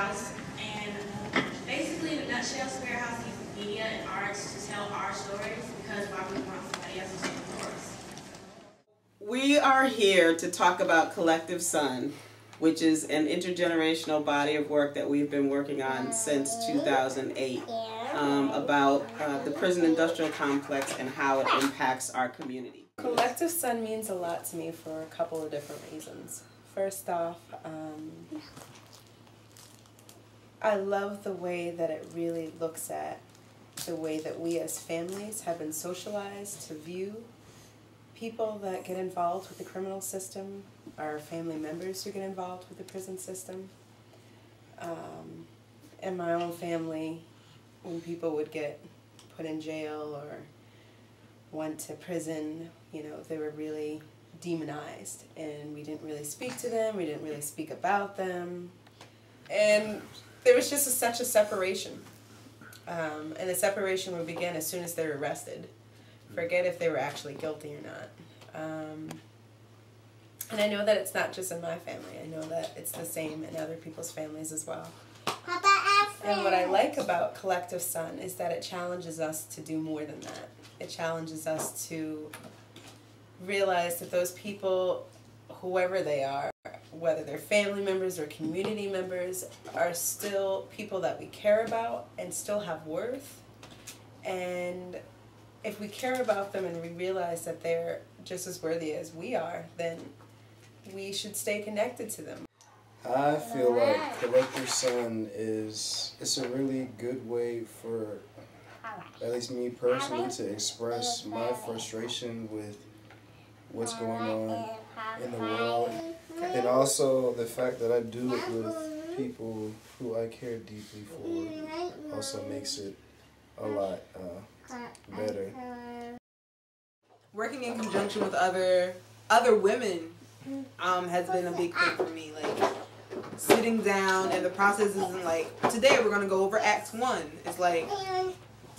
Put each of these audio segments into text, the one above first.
House, and basically, in a nutshell, Spirit House uses media and arts to tell our stories because why we want somebody else to tell them for us. We are here to talk about Collective Son, which is an intergenerational body of work that we've been working on since 2008 about the prison industrial complex and how it impacts our community. Collective Son means a lot to me for a couple of different reasons. First off, I love the way that it really looks at the way that we as families have been socialized to view people that get involved with the criminal system, our family members who get involved with the prison system. In my own family, when people would get put in jail or went to prison, you know, they were really demonized, and we didn't really speak to them, we didn't really speak about them, and there was just such a separation. And the separation would begin as soon as they were arrested. Forget if they were actually guilty or not. And I know that it's not just in my family. I know that it's the same in other people's families as well. And what I like about Collective Son is that it challenges us to do more than that. It challenges us to realize that those people, whoever they are, whether they're family members or community members, are still people that we care about and still have worth. And if we care about them and we realize that they're just as worthy as we are, then we should stay connected to them. I feel like Collective Son it's a really good way for, at least me personally, to express my frustration with what's going on in the world, and also the fact that I do it with people who I care deeply for also makes it a lot better. Working in conjunction with other women has been a big thing for me. Like sitting down, and the process isn't like, today we're gonna go over Act 1. It's like,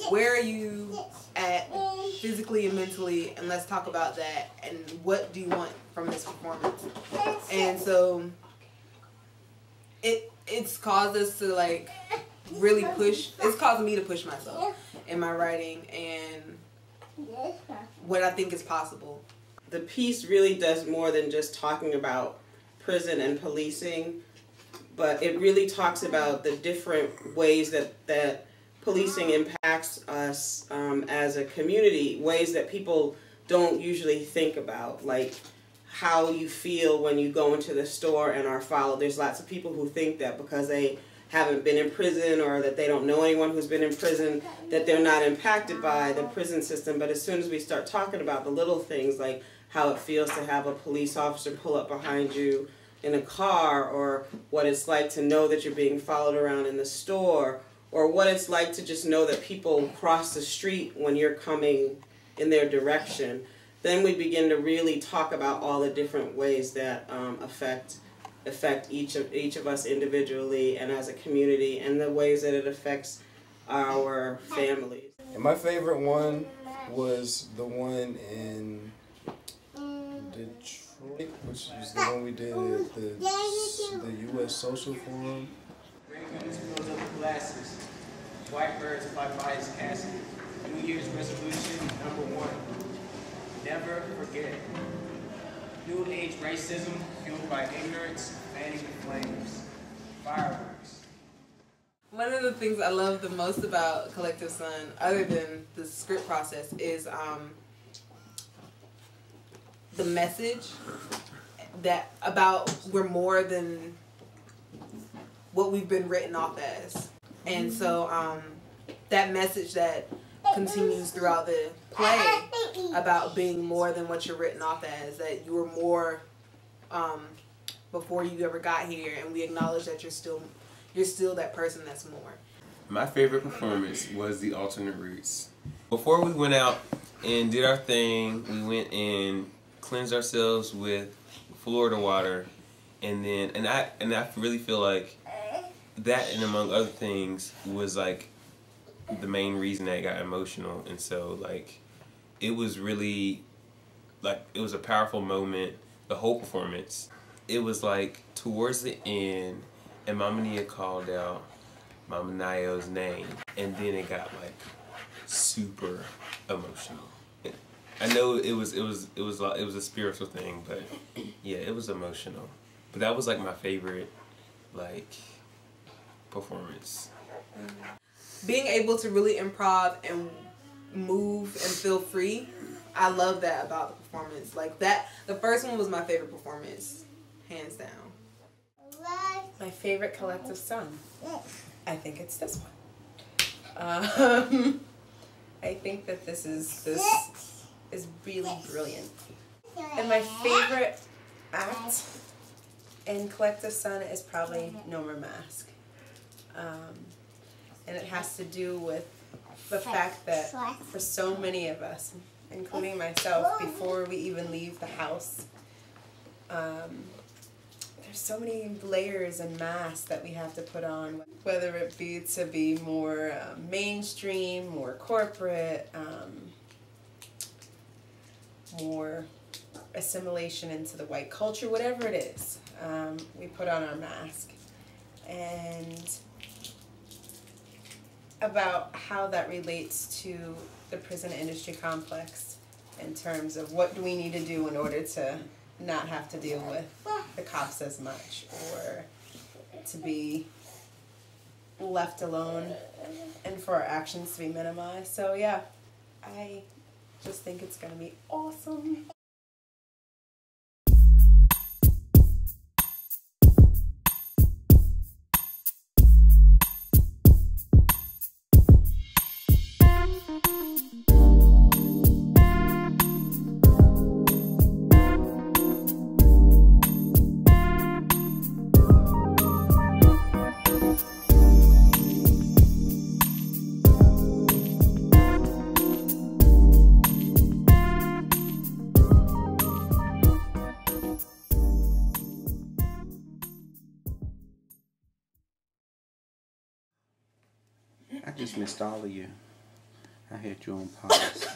where are you at physically and mentally, and let's talk about that, and what do you want from this performance? And so it's caused us to like really push, it's caused me to push myself in my writing and what I think is possible. The piece really does more than just talking about prison and policing, but it really talks about the different ways that policing impacts us as a community, ways that people don't usually think about, like how you feel when you go into the store and are followed. There's lots of people who think that because they haven't been in prison or that they don't know anyone who's been in prison, that they're not impacted by the prison system. But as soon as we start talking about the little things, like how it feels to have a police officer pull up behind you in a car, or what it's like to know that you're being followed around in the store, or what it's like to just know that people cross the street when you're coming in their direction, then we begin to really talk about all the different ways that affect each of us individually and as a community, and the ways that it affects our families. And my favorite one was the one in Detroit, which is the one we did at the U.S. Social Forum. Grandparents close up the glasses. White birds fly by his casket. New Year's resolution #1. Never forget. New age racism fueled by ignorance, fanning the flames. Fireworks. One of the things I love the most about Collective Son, other than the script process, is the message that about we're more than what we've been written off as. And so that message that continues throughout the play about being more than what you're written off as, that you were more before you ever got here, and we acknowledge that you're still that person that's more. My favorite performance was the alternate routes. Before we went out and did our thing, we went and cleansed ourselves with Florida water, and I really feel like that, and among other things, was like the main reason that I got emotional. And so like it was really like, it was a powerful moment, the whole performance. It was like towards the end, and Mama Nia called out Mama Nayo's name, and then it got like super emotional. I know it was a spiritual thing, but yeah, it was emotional. But that was like my favorite like performance. Being able to really improv and move and feel free, I love that about the performance. Like that, the first one was my favorite performance, hands down. My favorite collective son. I think it's this one. I think that this is really brilliant. And my favorite act in Collective Son is probably No More Mask. And it has to do with the fact that for so many of us, including myself, before we even leave the house, there's so many layers and masks that we have to put on, whether it be to be more mainstream, more corporate, more assimilation into the white culture, whatever it is, we put on our mask. And about how that relates to the prison industry complex in terms of what do we need to do in order to not have to deal with the cops as much, or to be left alone and for our actions to be minimized. So yeah, I just think it's gonna be awesome. I just missed all of you. I had you on pause.